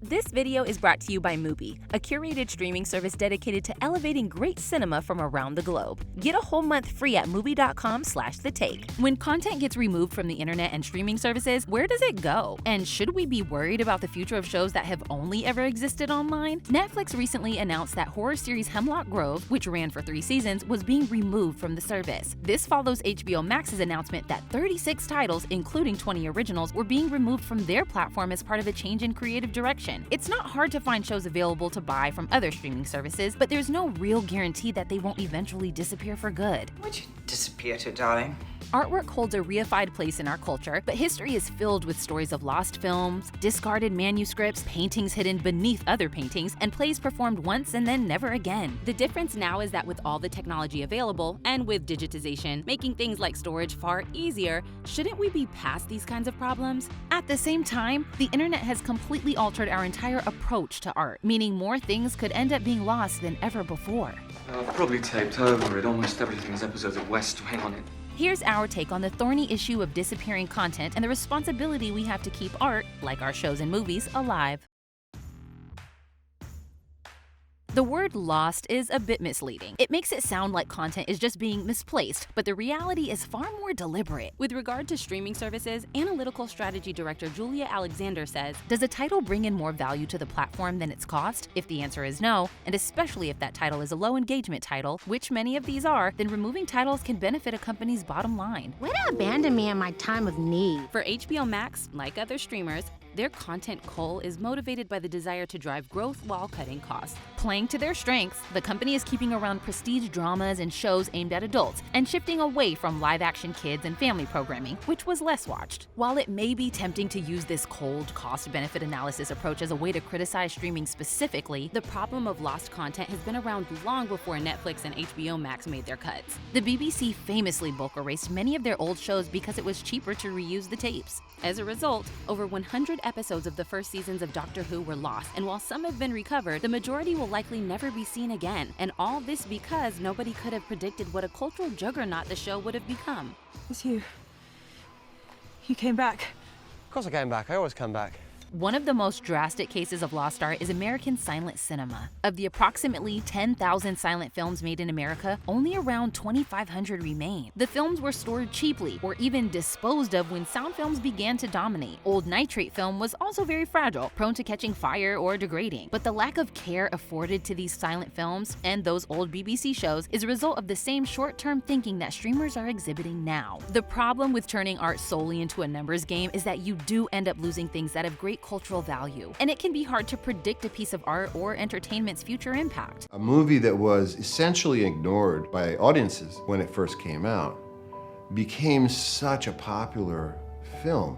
This video is brought to you by Mubi, a curated streaming service dedicated to elevating great cinema from around the globe. Get a whole month free at Mubi.com/thetake. When content gets removed from the internet and streaming services, where does it go? And should we be worried about the future of shows that have only ever existed online? Netflix recently announced that horror series Hemlock Grove, which ran for 3 seasons, was being removed from the service. This follows HBO Max's announcement that 36 titles, including 20 originals, were being removed from their platform as part of a change in creative direction. It's not hard to find shows available to buy from other streaming services, but there's no real guarantee that they won't eventually disappear for good. Where'd you disappear to, darling? Artwork holds a reified place in our culture, but history is filled with stories of lost films, discarded manuscripts, paintings hidden beneath other paintings, and plays performed once and then never again. The difference now is that with all the technology available, and with digitization making things like storage far easier, shouldn't we be past these kinds of problems? At the same time, the internet has completely altered our entire approach to art, meaning more things could end up being lost than ever before. I've probably taped over it. Almost everything has episodes of West Wing on it. Here's our take on the thorny issue of disappearing content and the responsibility we have to keep art, like our shows and movies, alive. The word lost is a bit misleading. It makes it sound like content is just being misplaced, but the reality is far more deliberate. With regard to streaming services, Analytical Strategy Director Julia Alexander says, does a title bring in more value to the platform than its cost? If the answer is no, and especially if that title is a low engagement title, which many of these are, then removing titles can benefit a company's bottom line. Way to abandon me in my time of need. For HBO Max, like other streamers, their content cull is motivated by the desire to drive growth while cutting costs. Playing to their strengths, the company is keeping around prestige dramas and shows aimed at adults and shifting away from live-action kids and family programming, which was less watched. While it may be tempting to use this cold cost-benefit analysis approach as a way to criticize streaming specifically, the problem of lost content has been around long before Netflix and HBO Max made their cuts. The BBC famously bulk erased many of their old shows because it was cheaper to reuse the tapes. As a result, over 100 episodes of the first seasons of Doctor Who were lost, and while some have been recovered, the majority will likely never be seen again. And all this because nobody could have predicted what a cultural juggernaut the show would have become. It's you. You came back. Of course I came back. I always come back. One of the most drastic cases of lost art is American silent cinema. Of the approximately 10,000 silent films made in America, only around 2,500 remain. The films were stored cheaply or even disposed of when sound films began to dominate. Old nitrate film was also very fragile, prone to catching fire or degrading. But the lack of care afforded to these silent films and those old BBC shows is a result of the same short-term thinking that streamers are exhibiting now. The problem with turning art solely into a numbers game is that you do end up losing things that have great cultural value, and it can be hard to predict a piece of art or entertainment's future impact. A movie that was essentially ignored by audiences when it first came out became such a popular film.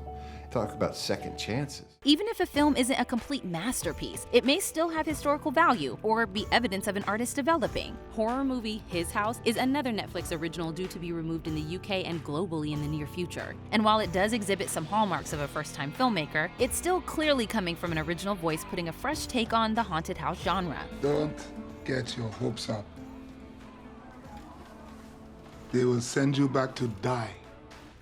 Talk about second chances. Even if a film isn't a complete masterpiece, it may still have historical value or be evidence of an artist developing. Horror movie His House is another Netflix original due to be removed in the UK and globally in the near future. And while it does exhibit some hallmarks of a first-time filmmaker, it's still clearly coming from an original voice putting a fresh take on the haunted house genre. Don't get your hopes up. They will send you back to die.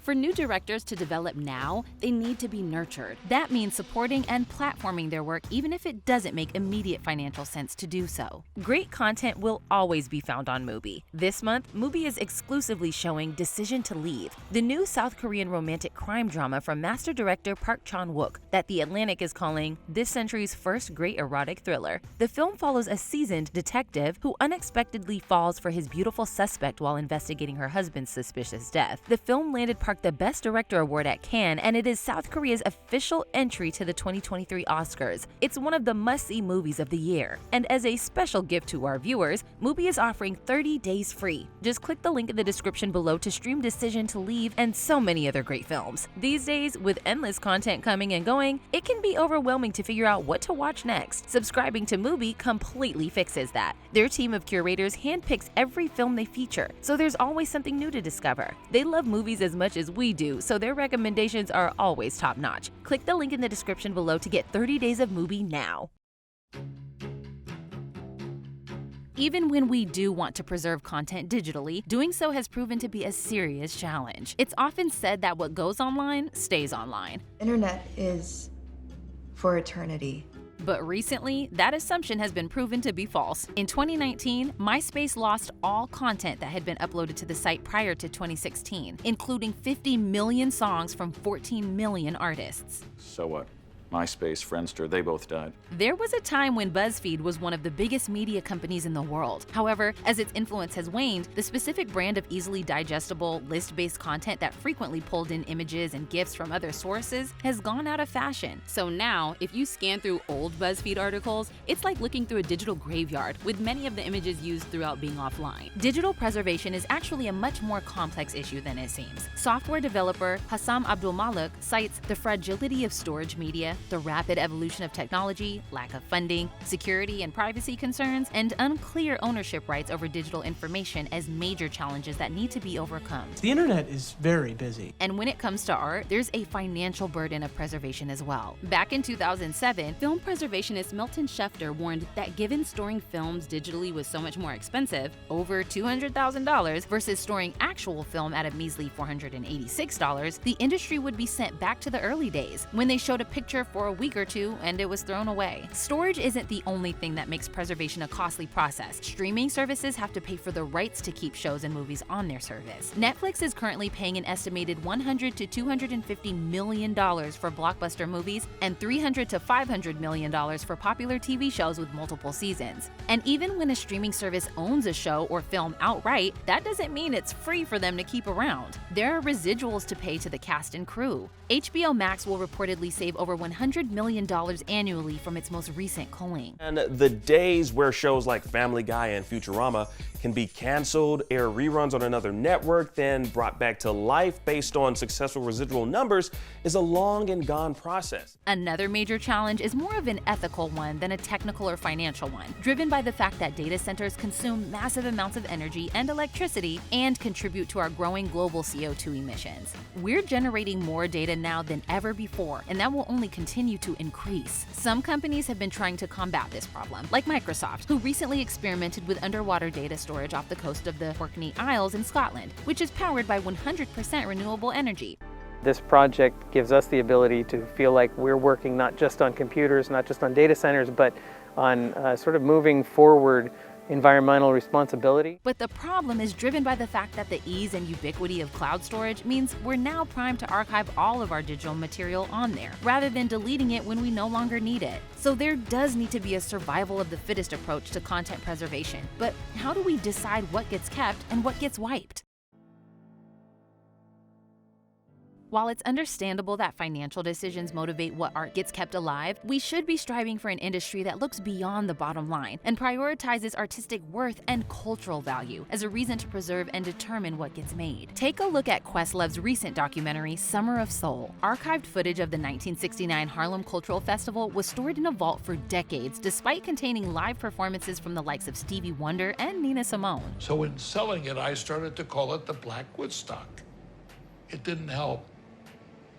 For new directors to develop now, they need to be nurtured. That means supporting and platforming their work even if it doesn't make immediate financial sense to do so. Great content will always be found on Mubi. This month, Mubi is exclusively showing Decision to Leave, the new South Korean romantic crime drama from master director Park Chan-wook that The Atlantic is calling this century's first great erotic thriller. The film follows a seasoned detective who unexpectedly falls for his beautiful suspect while investigating her husband's suspicious death. The film landed Park the Best Director award at Cannes, and it is South Korea's official entry to the 2023 Oscars. It's one of the must-see movies of the year. And as a special gift to our viewers, Mubi is offering 30 days free. Just click the link in the description below to stream Decision to Leave and so many other great films. These days, with endless content coming and going, it can be overwhelming to figure out what to watch next. Subscribing to Mubi completely fixes that. Their team of curators handpicks every film they feature, so there's always something new to discover. They love movies as much as we do, so their recommendations are always top-notch. Click the link in the description below to get 30 days of Mubi now. Even when we do want to preserve content digitally, doing so has proven to be a serious challenge. It's often said that what goes online stays online. Internet is for eternity. But recently, that assumption has been proven to be false. In 2019, MySpace lost all content that had been uploaded to the site prior to 2016, including 50 million songs from 14 million artists. So what? MySpace, Friendster, they both died. There was a time when BuzzFeed was one of the biggest media companies in the world. However, as its influence has waned, the specific brand of easily digestible, list-based content that frequently pulled in images and GIFs from other sources has gone out of fashion. So now, if you scan through old BuzzFeed articles, it's like looking through a digital graveyard, with many of the images used throughout being offline. Digital preservation is actually a much more complex issue than it seems. Software developer Hassam Abdulmalik cites the fragility of storage media, the rapid evolution of technology, lack of funding, security and privacy concerns, and unclear ownership rights over digital information as major challenges that need to be overcome. The internet is very busy. And when it comes to art, there's a financial burden of preservation as well. Back in 2007, film preservationist Milton Schefter warned that given storing films digitally was so much more expensive, over $200,000, versus storing actual film at a measly $486, the industry would be sent back to the early days, when they showed a picture for a week or two and it was thrown away. Storage isn't the only thing that makes preservation a costly process. Streaming services have to pay for the rights to keep shows and movies on their service. Netflix is currently paying an estimated $100 to $250 million for blockbuster movies and $300 to $500 million for popular TV shows with multiple seasons. And even when a streaming service owns a show or film outright, that doesn't mean it's free for them to keep around. There are residuals to pay to the cast and crew. HBO Max will reportedly save over $100 million annually from its most recent culling. And the days where shows like Family Guy and Futurama can be canceled, air reruns on another network, then brought back to life based on successful residual numbers is a long and gone process. Another major challenge is more of an ethical one than a technical or financial one, driven by the fact that data centers consume massive amounts of energy and electricity and contribute to our growing global CO2 emissions. We're generating more data now than ever before, and that will only continue to increase. Some companies have been trying to combat this problem, like Microsoft, who recently experimented with underwater data storage off the coast of the Orkney Isles in Scotland, which is powered by 100% renewable energy. This project gives us the ability to feel like we're working not just on computers, not just on data centers, but on sort of moving forward environmental responsibility. But the problem is driven by the fact that the ease and ubiquity of cloud storage means we're now primed to archive all of our digital material on there, rather than deleting it when we no longer need it. So there does need to be a survival of the fittest approach to content preservation. But how do we decide what gets kept and what gets wiped? While it's understandable that financial decisions motivate what art gets kept alive, we should be striving for an industry that looks beyond the bottom line and prioritizes artistic worth and cultural value as a reason to preserve and determine what gets made. Take a look at Questlove's recent documentary, Summer of Soul. Archived footage of the 1969 Harlem Cultural Festival was stored in a vault for decades, despite containing live performances from the likes of Stevie Wonder and Nina Simone. So in selling it, I started to call it the Black Woodstock. It didn't help.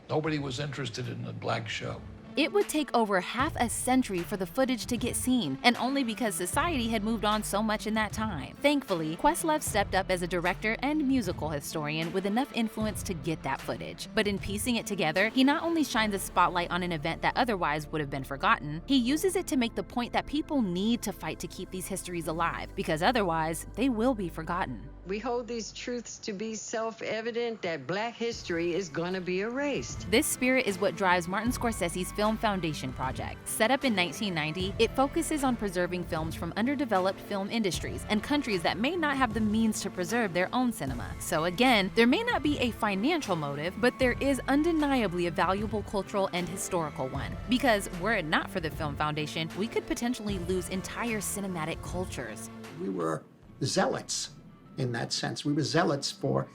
Nobody was interested in the black show. It would take over half a century for the footage to get seen, and only because society had moved on so much in that time. Thankfully, Questlove stepped up as a director and musical historian with enough influence to get that footage. But in piecing it together, he not only shines a spotlight on an event that otherwise would have been forgotten, he uses it to make the point that people need to fight to keep these histories alive, because otherwise, they will be forgotten. We hold these truths to be self-evident that Black history is going to be erased. This spirit is what drives Martin Scorsese's Film Foundation project. Set up in 1990, it focuses on preserving films from underdeveloped film industries and countries that may not have the means to preserve their own cinema. So again, there may not be a financial motive, but there is undeniably a valuable cultural and historical one. Because were it not for the Film Foundation, we could potentially lose entire cinematic cultures. We were zealots. In that sense, we were zealots for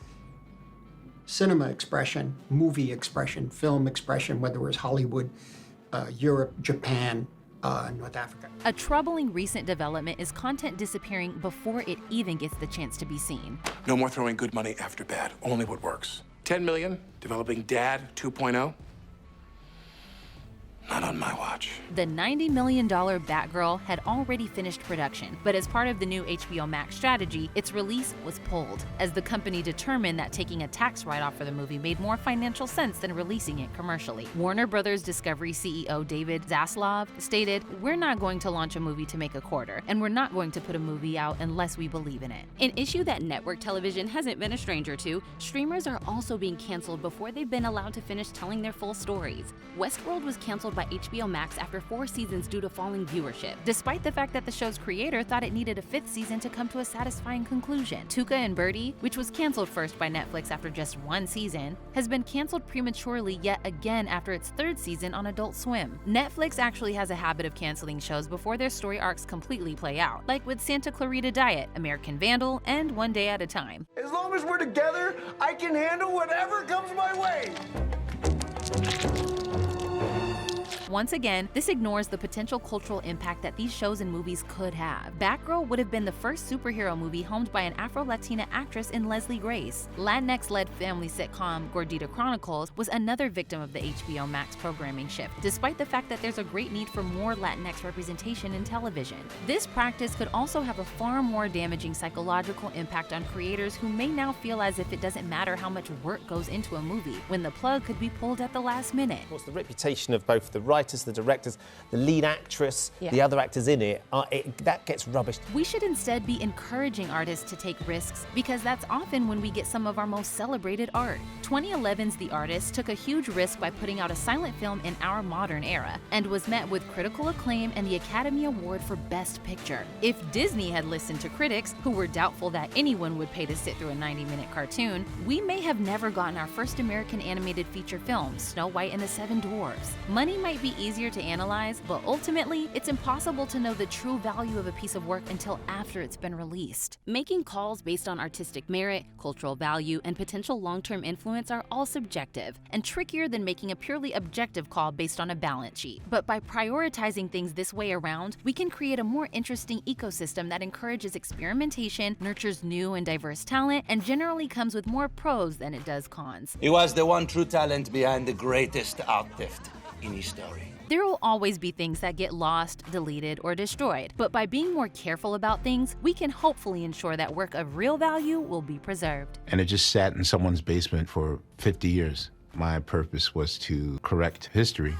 cinema expression, movie expression, film expression, whether it was Hollywood, Europe, Japan, North Africa. A troubling recent development is content disappearing before it even gets the chance to be seen. No more throwing good money after bad, only what works. 10 million, developing Dad 2.0. Not on my watch. The $90 million Batgirl had already finished production, but as part of the new HBO Max strategy, its release was pulled, as the company determined that taking a tax write-off for the movie made more financial sense than releasing it commercially. Warner Brothers Discovery CEO David Zaslav stated, "We're not going to launch a movie to make a quarter, and we're not going to put a movie out unless we believe in it." An issue that network television hasn't been a stranger to, streamers are also being canceled before they've been allowed to finish telling their full stories. Westworld was canceled by HBO Max after 4 seasons due to falling viewership, despite the fact that the show's creator thought it needed a 5th season to come to a satisfying conclusion. Tuca and Birdie, which was canceled first by Netflix after just 1 season, has been canceled prematurely yet again after its 3rd season on Adult Swim. Netflix actually has a habit of canceling shows before their story arcs completely play out, like with Santa Clarita Diet, American Vandal, and One Day at a Time. As long as we're together, I can handle whatever comes my way. Once again, this ignores the potential cultural impact that these shows and movies could have. Batgirl would have been the first superhero movie helmed by an Afro-Latina actress in Leslie Grace. Latinx-led family sitcom Gordita Chronicles was another victim of the HBO Max programming shift, despite the fact that there's a great need for more Latinx representation in television. This practice could also have a far more damaging psychological impact on creators who may now feel as if it doesn't matter how much work goes into a movie, when the plug could be pulled at the last minute. What's the reputation of both the writers, the directors, the lead actress, the other actors in it, that gets rubbished. We should instead be encouraging artists to take risks, because that's often when we get some of our most celebrated art. 2011's The Artist took a huge risk by putting out a silent film in our modern era, and was met with critical acclaim and the Academy Award for Best Picture. If Disney had listened to critics, who were doubtful that anyone would pay to sit through a 90-minute cartoon, we may have never gotten our first American animated feature film, Snow White and the Seven Dwarfs. Money might be easier to analyze, but ultimately, it's impossible to know the true value of a piece of work until after it's been released. Making calls based on artistic merit, cultural value, and potential long-term influence are all subjective, and trickier than making a purely objective call based on a balance sheet. But by prioritizing things this way around, we can create a more interesting ecosystem that encourages experimentation, nurtures new and diverse talent, and generally comes with more pros than it does cons. He was the one true talent behind the greatest artist in history. There will always be things that get lost, deleted, or destroyed, but by being more careful about things, we can hopefully ensure that work of real value will be preserved. And it just sat in someone's basement for 50 years. My purpose was to correct history.